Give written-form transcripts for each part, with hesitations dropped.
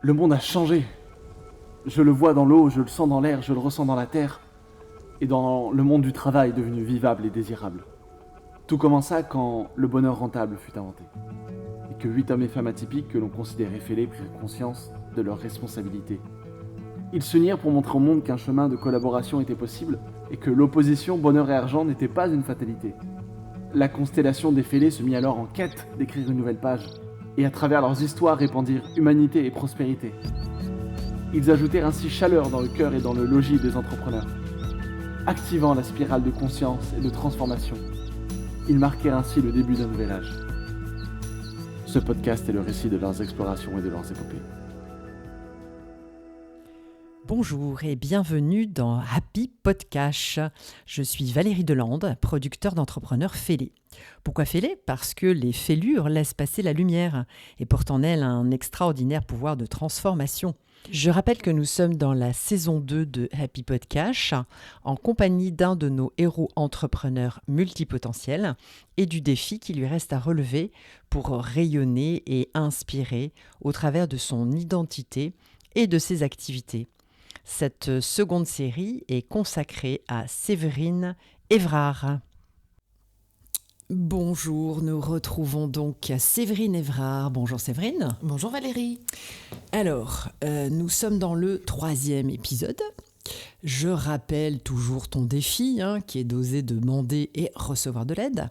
Le monde a changé. Je le vois dans l'eau, je le sens dans l'air, je le ressens dans la terre. Et dans le monde du travail devenu vivable et désirable. Tout commença quand le bonheur rentable fut inventé. Et que 8 hommes et femmes atypiques que l'on considérait fêlés prirent conscience de leurs responsabilités. Ils s'unirent pour montrer au monde qu'un chemin de collaboration était possible et que l'opposition bonheur et argent n'était pas une fatalité. La constellation des fêlés se mit alors en quête d'écrire une nouvelle page, et à travers leurs histoires répandirent humanité et prospérité. Ils ajoutèrent ainsi chaleur dans le cœur et dans le logis des entrepreneurs, activant la spirale de conscience et de transformation. Ils marquèrent ainsi le début d'un nouvel âge. Ce podcast est le récit de leurs explorations et de leurs épopées. Bonjour et bienvenue dans Happy Podcast. Je suis Valérie Delande, producteur d'entrepreneurs fêlés. Pourquoi fêlés ? Parce que les fêlures laissent passer la lumière et portent en elles un extraordinaire pouvoir de transformation. Je rappelle que nous sommes dans la saison 2 de Happy Podcast en compagnie d'un de nos héros entrepreneurs multipotentiels et du défi qui lui reste à relever pour rayonner et inspirer au travers de son identité et de ses activités. Cette seconde série est consacrée à Séverine Évrard. Bonjour, nous retrouvons donc Séverine Évrard. Bonjour Séverine. Bonjour Valérie. Alors, nous sommes dans le 3e épisode. Je rappelle toujours ton défi, qui est d'oser demander et recevoir de l'aide.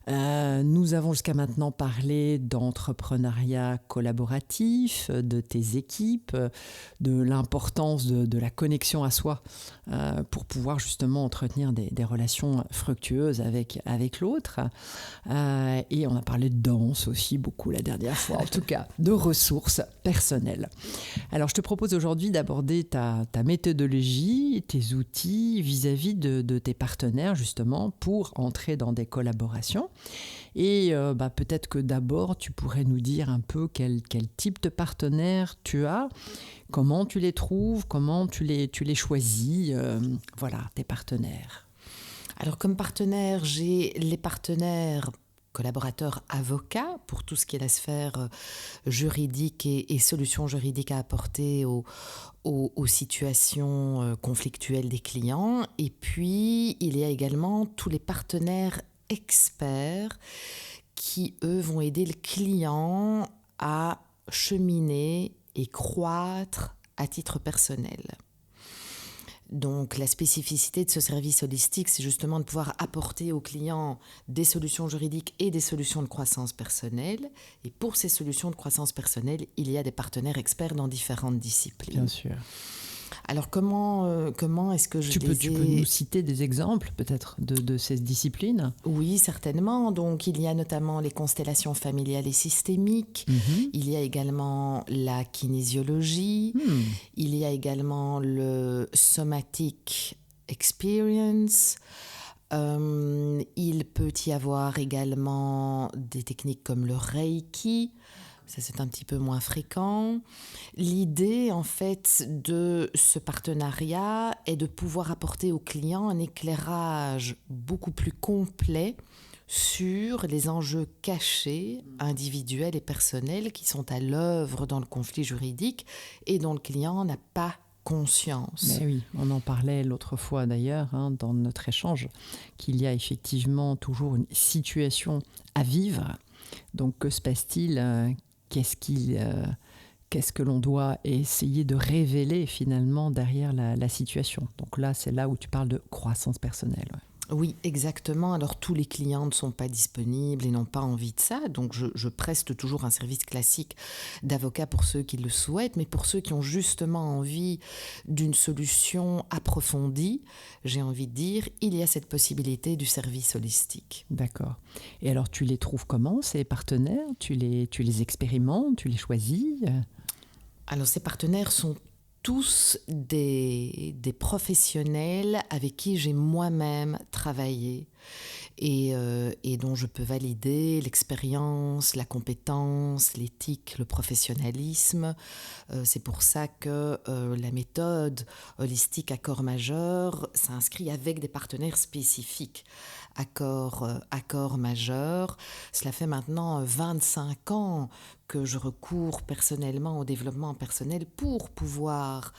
Nous avons jusqu'à maintenant parlé d'entrepreneuriat collaboratif, de tes équipes, de l'importance de la connexion à soi pour pouvoir justement entretenir des relations fructueuses avec l'autre. Et on a parlé de danse aussi beaucoup la dernière fois, en tout cas de ressources personnelles. Alors je te propose aujourd'hui d'aborder ta méthodologie, tes outils vis-à-vis de tes partenaires justement pour entrer dans des collaborations. Et peut-être que d'abord, tu pourrais nous dire un peu quel type de partenaire tu as, comment tu les trouves, comment tu les choisis, voilà, tes partenaires. Alors comme partenaire, j'ai les partenaires collaborateurs avocats pour tout ce qui est la sphère juridique et solutions juridiques à apporter aux situations conflictuelles des clients. Et puis, il y a également tous les partenaires experts qui, eux, vont aider le client à cheminer et croître à titre personnel. Donc, la spécificité de ce service holistique, c'est justement de pouvoir apporter aux clients des solutions juridiques et des solutions de croissance personnelle. Et pour ces solutions de croissance personnelle, il y a des partenaires experts dans différentes disciplines. Bien sûr. Alors, comment est-ce que tu peux nous citer des exemples, peut-être, de ces disciplines ? Oui, certainement. Donc, il y a notamment les constellations familiales et systémiques. Il y a également la kinésiologie. Il y a également le somatic experience. Il peut y avoir également des techniques comme le Reiki. Ça, c'est un petit peu moins fréquent. L'idée, en fait, de ce partenariat est de pouvoir apporter aux clients un éclairage beaucoup plus complet sur les enjeux cachés, individuels et personnels qui sont à l'œuvre dans le conflit juridique et dont le client n'a pas conscience. Mais oui, on en parlait l'autre fois d'ailleurs dans notre échange, qu'il y a effectivement toujours une situation à vivre. Donc, que se passe-t-il ? Qu'est-ce que l'on doit essayer de révéler finalement derrière la situation ? Donc là, c'est là où tu parles de croissance personnelle. Ouais. Oui, exactement. Alors, tous les clients ne sont pas disponibles et n'ont pas envie de ça. Donc, je preste toujours un service classique d'avocat pour ceux qui le souhaitent. Mais pour ceux qui ont justement envie d'une solution approfondie, j'ai envie de dire, il y a cette possibilité du service holistique. D'accord. Et alors, tu les trouves comment, ces partenaires ? Tu les expérimentes ? Tu les choisis ? Alors, ces partenaires sont tous des professionnels avec qui j'ai moi-même travaillé et dont je peux valider l'expérience, la compétence, l'éthique, le professionnalisme. C'est pour ça que la méthode holistique à corps majeur s'inscrit avec des partenaires spécifiques accord majeur. Cela fait maintenant 25 ans que je recours personnellement au développement personnel pour pouvoir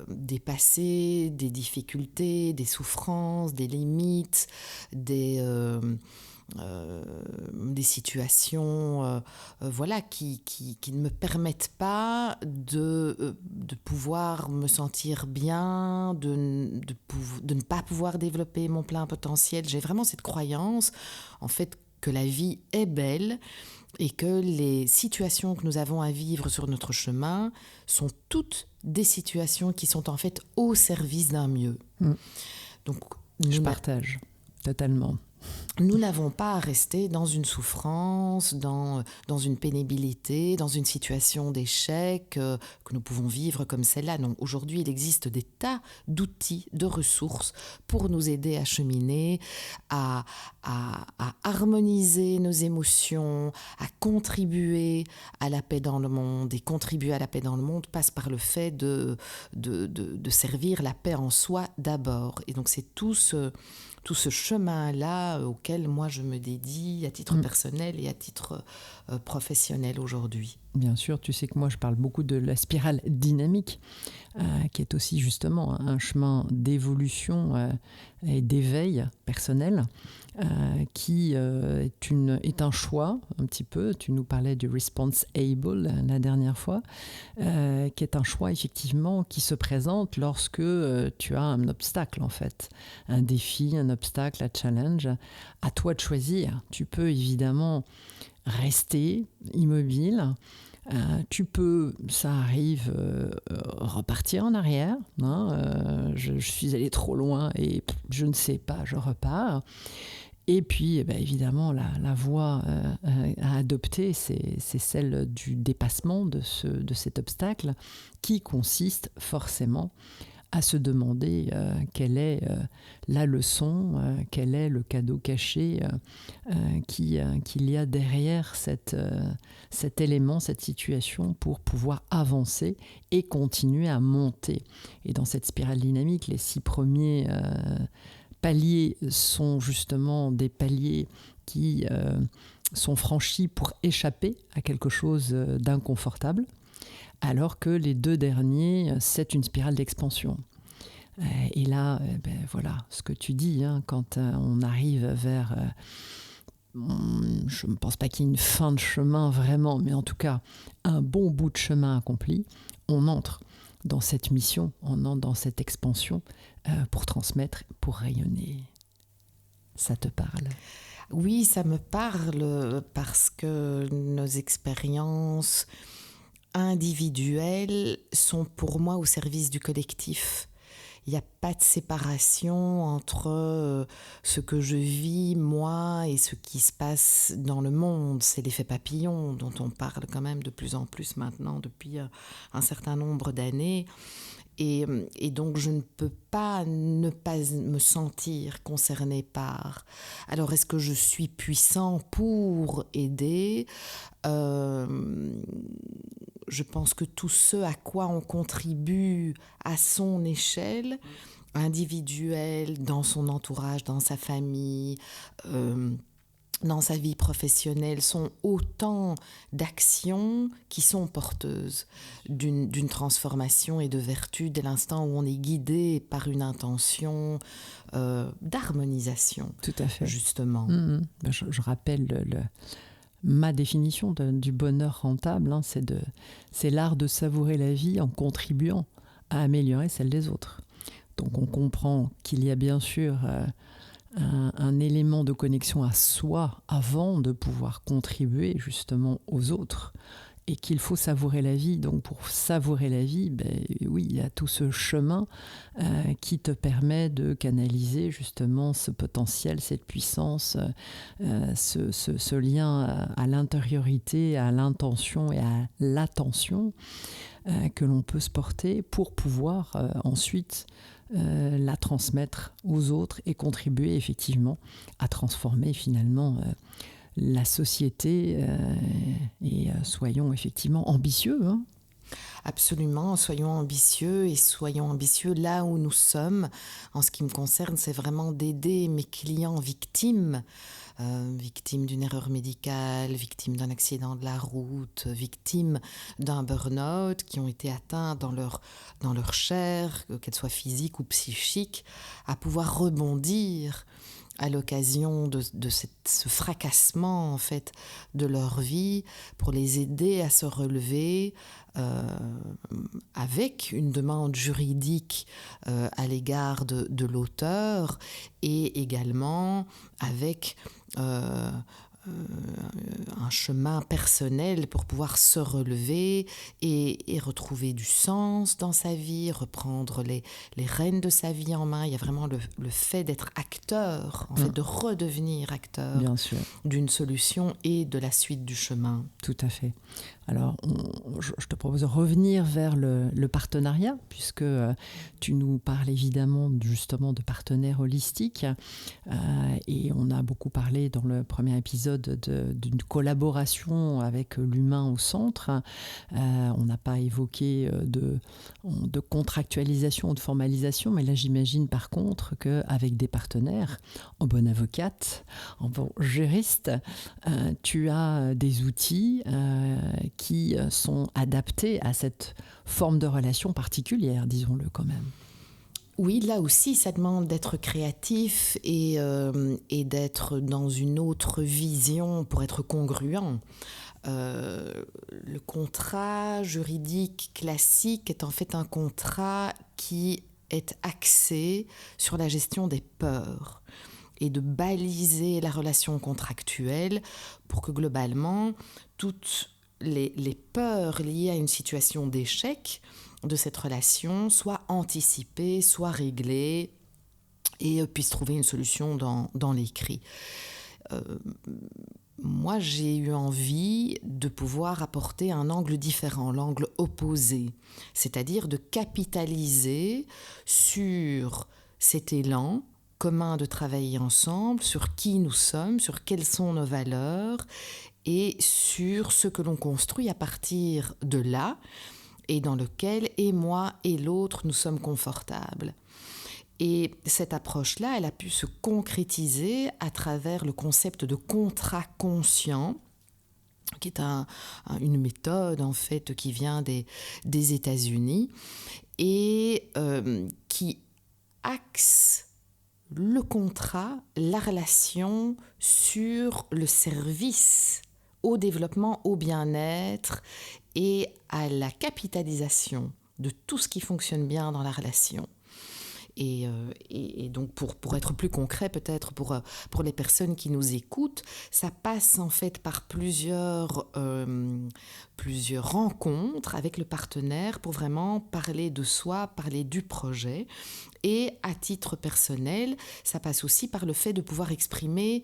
dépasser des difficultés, des souffrances, des limites, des situations voilà, qui ne me permettent pas de pouvoir me sentir bien, de ne pas pouvoir développer mon plein potentiel. J'ai vraiment cette croyance, en fait, que la vie est belle et que les situations que nous avons à vivre sur notre chemin sont toutes des situations qui sont en fait au service d'un mieux. Donc, je partage totalement. Nous n'avons pas à rester dans une souffrance, dans une pénibilité, dans une situation d'échec que nous pouvons vivre comme celle-là. Non, aujourd'hui, il existe des tas d'outils, de ressources pour nous aider à cheminer, à harmoniser nos émotions, à contribuer à la paix dans le monde. Et contribuer à la paix dans le monde passe par le fait de servir la paix en soi d'abord. Et donc, c'est tout ce chemin-là auquel moi je me dédie à titre personnel et à titre professionnel aujourd'hui. Bien sûr, tu sais que moi je parle beaucoup de la spirale dynamique, qui est aussi justement un chemin d'évolution et d'éveil personnel, qui est un choix un petit peu. Tu nous parlais du response-able la dernière fois, qui est un choix effectivement qui se présente lorsque tu as un obstacle en fait, un défi, un obstacle, un challenge. À toi de choisir. Tu peux évidemment rester immobile. Tu peux, ça arrive, repartir en arrière. Je suis allé trop loin et je ne sais pas, je repars. Et puis, évidemment, la voie à adopter, c'est celle du dépassement de cet obstacle qui consiste forcément à se demander quelle est la leçon, quel est le cadeau caché qu'il y a derrière cet élément, cette situation pour pouvoir avancer et continuer à monter. Et dans cette spirale dynamique, les 6 premiers paliers sont justement des paliers qui sont franchis pour échapper à quelque chose d'inconfortable. Alors que les 2 derniers, c'est une spirale d'expansion. Et là, voilà, ce que tu dis, quand on arrive vers... je ne pense pas qu'il y ait une fin de chemin vraiment, mais en tout cas, un bon bout de chemin accompli, on entre dans cette mission, on entre dans cette expansion pour transmettre, pour rayonner. Ça te parle ? Oui, ça me parle parce que nos expériences individuelles sont pour moi au service du collectif. Il n'y a pas de séparation entre ce que je vis, moi, et ce qui se passe dans le monde. C'est l'effet papillon dont on parle quand même de plus en plus maintenant depuis un certain nombre d'années. Et donc, je ne peux pas ne pas me sentir concernée par. Alors, est-ce que je suis puissant pour aider ? Je pense que tout ce à quoi on contribue à son échelle individuelle, dans son entourage, dans sa famille, dans sa vie professionnelle, sont autant d'actions qui sont porteuses d'une transformation et de vertu dès l'instant où on est guidé par une intention d'harmonisation. Tout à fait. Justement. Je rappelle ma définition du bonheur rentable, c'est l'art de savourer la vie en contribuant à améliorer celle des autres. Donc on comprend qu'il y a bien sûr un élément de connexion à soi avant de pouvoir contribuer justement aux autres, et qu'il faut savourer la vie. Donc pour savourer la vie, oui, il y a tout ce chemin qui te permet de canaliser justement ce potentiel, cette puissance, ce lien à l'intériorité, à l'intention et à l'attention que l'on peut se porter pour pouvoir ensuite la transmettre aux autres et contribuer effectivement à transformer finalement la société, et soyons effectivement ambitieux. Absolument, soyons ambitieux et soyons ambitieux là où nous sommes. En ce qui me concerne, c'est vraiment d'aider mes clients victimes, victimes d'une erreur médicale, victimes d'un accident de la route, victimes d'un burn-out, qui ont été atteints dans leur chair, qu'elle soit physique ou psychique, à pouvoir rebondir à l'occasion de ce fracassement en fait de leur vie, pour les aider à se relever avec une demande juridique à l'égard de l'auteur, et également avec un chemin personnel pour pouvoir se relever et retrouver du sens dans sa vie, reprendre les rênes de sa vie en main. Il y a vraiment le fait d'être acteur, en fait, de redevenir acteur Bien sûr. d'une solution et de la suite du chemin. Tout à fait. Alors, je te propose de revenir vers le partenariat, puisque tu nous parles évidemment justement de partenaires holistiques, et on a beaucoup parlé dans le premier épisode d'une collaboration avec l'humain au centre. On n'a pas évoqué de contractualisation ou de formalisation, mais là j'imagine par contre qu'avec des partenaires, en bonne avocate, en bon juriste, tu as des outils qui sont adaptés à cette forme de relation particulière, disons-le quand même. Oui, là aussi, ça demande d'être créatif et d'être dans une autre vision pour être congruent. Le contrat juridique classique est en fait un contrat qui est axé sur la gestion des peurs et de baliser la relation contractuelle pour que globalement toutes les peurs liées à une situation d'échec de cette relation soient anticipées, soient réglées et puissent trouver une solution dans l'écrit. Moi, j'ai eu envie de pouvoir apporter un angle différent, l'angle opposé, c'est-à-dire de capitaliser sur cet élan commun de travailler ensemble, sur qui nous sommes, sur quelles sont nos valeurs et sur ce que l'on construit à partir de là et dans lequel et moi et l'autre nous sommes confortables. Et cette approche-là, elle a pu se concrétiser à travers le concept de contrat conscient, qui est une méthode en fait qui vient des États-Unis et qui axe le contrat, la relation sur le service au développement, au bien-être et à la capitalisation de tout ce qui fonctionne bien dans la relation. Et donc, pour être plus concret, peut-être pour les personnes qui nous écoutent, ça passe en fait par plusieurs rencontres avec le partenaire pour vraiment parler de soi, parler du projet. Et à titre personnel, ça passe aussi par le fait de pouvoir exprimer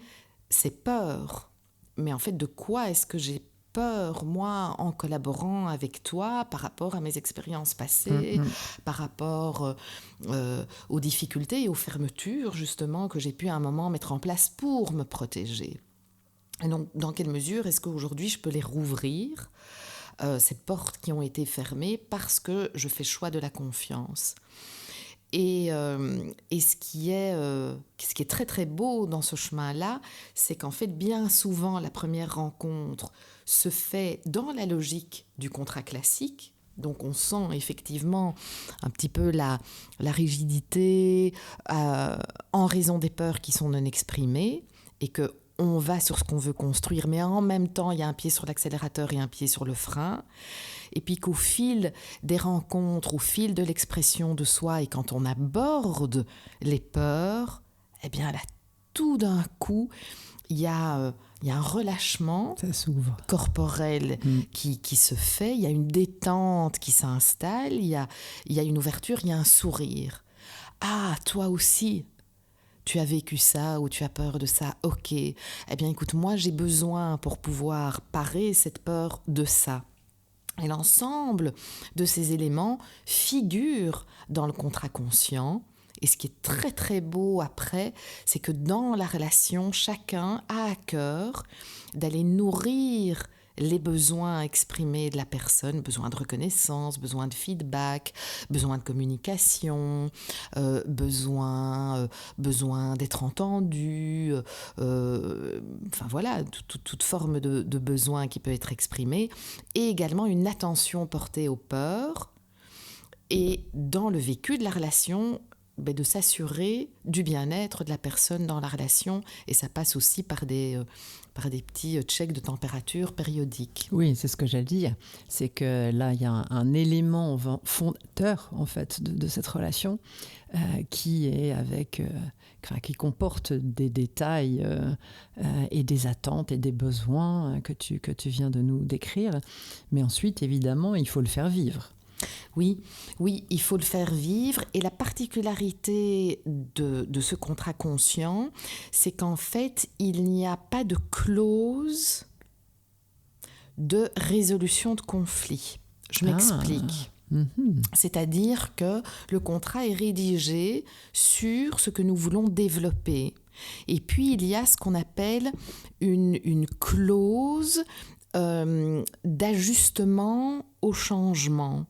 ses peurs. Mais en fait, de quoi est-ce que j'ai peur, moi, en collaborant avec toi par rapport à mes expériences passées, par rapport aux difficultés et aux fermetures, justement, que j'ai pu à un moment mettre en place pour me protéger. Et donc, dans quelle mesure est-ce qu'aujourd'hui, je peux les rouvrir, ces portes qui ont été fermées, parce que je fais choix de la confiance. Et ce qui est très très beau dans ce chemin-là, c'est qu'en fait, bien souvent, la première rencontre se fait dans la logique du contrat classique. Donc on sent effectivement un petit peu la rigidité en raison des peurs qui sont non exprimées et qu'on va sur ce qu'on veut construire, mais en même temps, il y a un pied sur l'accélérateur et un pied sur le frein. Et puis qu'au fil des rencontres, au fil de l'expression de soi, et quand on aborde les peurs, eh bien là, tout d'un coup, il y a un relâchement corporel qui se fait, il y a une détente qui s'installe, il y a une ouverture, il y a un sourire. Ah, toi aussi, tu as vécu ça ou tu as peur de ça, ok. Eh bien écoute, moi j'ai besoin pour pouvoir parer cette peur de ça. Et l'ensemble de ces éléments figure dans le contrat conscient. Et ce qui est très très beau après, c'est que dans la relation, chacun a à cœur d'aller nourrir les besoins exprimés de la personne, besoin de reconnaissance, besoin de feedback, besoin de communication, besoin d'être entendu, enfin voilà, toute forme de besoin qui peut être exprimé, et également une attention portée aux peurs, et dans le vécu de la relation, de s'assurer du bien-être de la personne dans la relation, et ça passe aussi par des petits checks de température périodiques. Oui, c'est ce que j'allais dire. C'est que là, il y a un élément fondateur en fait de cette relation qui est qui comporte des détails et des attentes et des besoins que tu viens de nous décrire. Mais ensuite, évidemment, il faut le faire vivre. Oui, il faut le faire vivre. Et la particularité de ce contrat conscient, c'est qu'en fait, il n'y a pas de clause de résolution de conflit. Je m'explique. C'est-à-dire que le contrat est rédigé sur ce que nous voulons développer. Et puis, il y a ce qu'on appelle une clause d'ajustement au changement.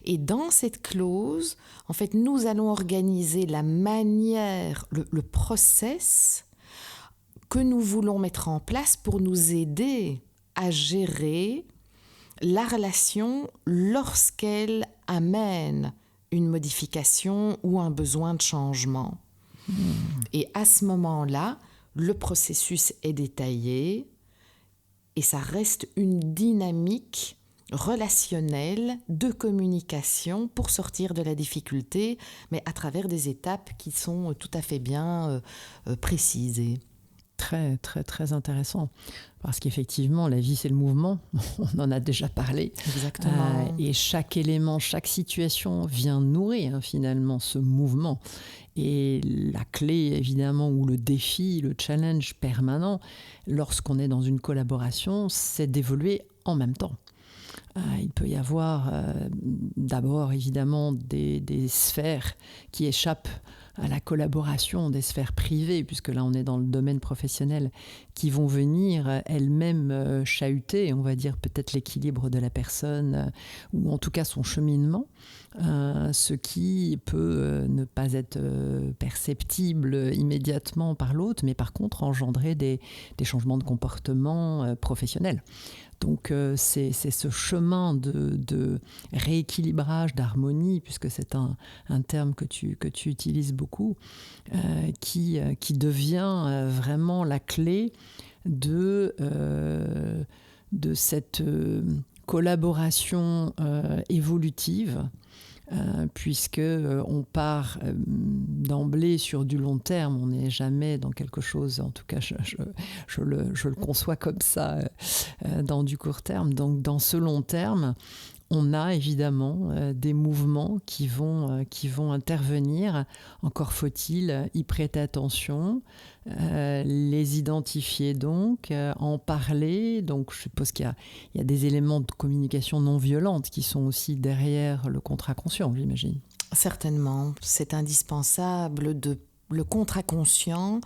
Et dans cette clause, en fait, nous allons organiser la manière, le process que nous voulons mettre en place pour nous aider à gérer la relation lorsqu'elle amène une modification ou un besoin de changement. Et à ce moment-là, le processus est détaillé et ça reste une dynamique relationnelle de communication pour sortir de la difficulté, mais à travers des étapes qui sont tout à fait bien précisées. Très, très, très intéressant. Parce qu'effectivement, la vie, c'est le mouvement. On en a déjà parlé. Exactement. Et chaque élément, chaque situation vient nourrir finalement ce mouvement. Et la clé, évidemment, ou le défi, le challenge permanent, lorsqu'on est dans une collaboration, c'est d'évoluer en même temps. Il peut y avoir d'abord évidemment des sphères qui échappent à la collaboration, des sphères privées, puisque là on est dans le domaine professionnel, qui vont venir elles-mêmes chahuter, on va dire peut-être l'équilibre de la personne, ou en tout cas son cheminement, ce qui peut ne pas être perceptible immédiatement par l'autre, mais par contre engendrer des changements de comportement professionnel. Donc c'est ce chemin de rééquilibrage, d'harmonie, puisque c'est un terme que tu utilises beaucoup, qui devient vraiment la clé de cette collaboration évolutive, puisque on part d'emblée sur du long terme, on n'est jamais dans quelque chose, en tout cas je le conçois comme ça, dans du court terme. Donc dans ce long terme, on a évidemment des mouvements qui vont intervenir. Encore faut-il y prêter attention, les identifier donc, en parler. Donc je suppose qu'il y a des éléments de communication non violente qui sont aussi derrière le contrat conscient, j'imagine. Certainement, c'est indispensable. Le contrat conscient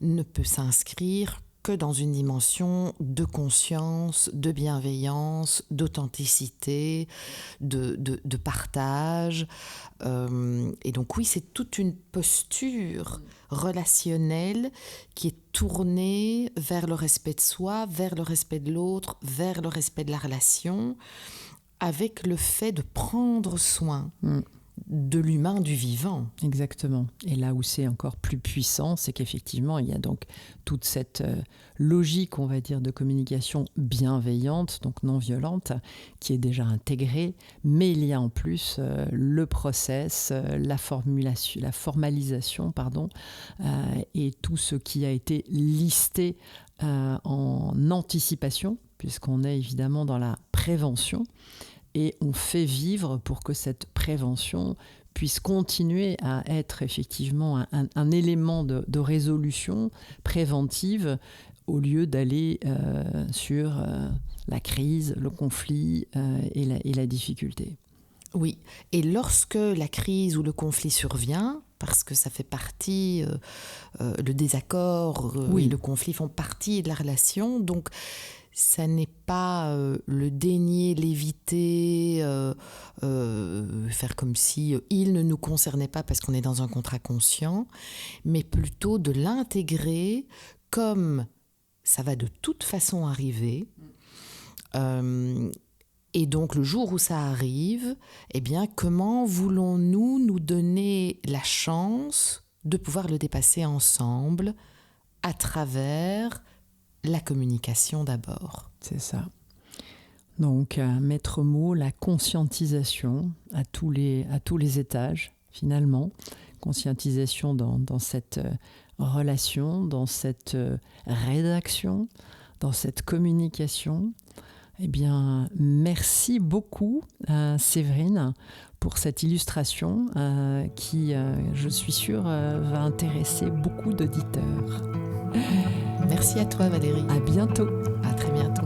ne peut s'inscrire que dans une dimension de conscience, de bienveillance, d'authenticité, de partage. Et donc oui, c'est toute une posture relationnelle qui est tournée vers le respect de soi, vers le respect de l'autre, vers le respect de la relation, avec le fait de prendre soin de l'humain, du vivant. Exactement. Et là où c'est encore plus puissant, c'est qu'effectivement, il y a donc toute cette logique, on va dire, de communication bienveillante, donc non violente, qui est déjà intégrée, mais il y a en plus le process, la formalisation, et tout ce qui a été listé en anticipation, puisqu'on est évidemment dans la prévention. Et on fait vivre pour que cette prévention puisse continuer à être effectivement un élément de résolution préventive au lieu d'aller sur la crise, le conflit et la difficulté. Oui, et lorsque la crise ou le conflit survient, parce que ça fait partie, le désaccord et le conflit font partie de la relation, donc ça n'est pas le dénier, l'éviter, faire comme si il ne nous concernait pas parce qu'on est dans un contrat conscient, mais plutôt de l'intégrer comme ça va de toute façon arriver. Et donc le jour où ça arrive, eh bien, comment voulons-nous nous donner la chance de pouvoir le dépasser ensemble à travers la communication d'abord. C'est ça. Donc, maître mot, la conscientisation à tous les étages, finalement. Conscientisation dans cette relation, dans cette rédaction, dans cette communication. Eh bien, merci beaucoup, Séverine, pour cette illustration qui, je suis sûre, va intéresser beaucoup d'auditeurs. Merci à toi, Valérie. À bientôt. À très bientôt.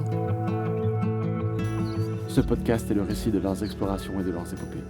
Ce podcast est le récit de leurs explorations et de leurs épopées.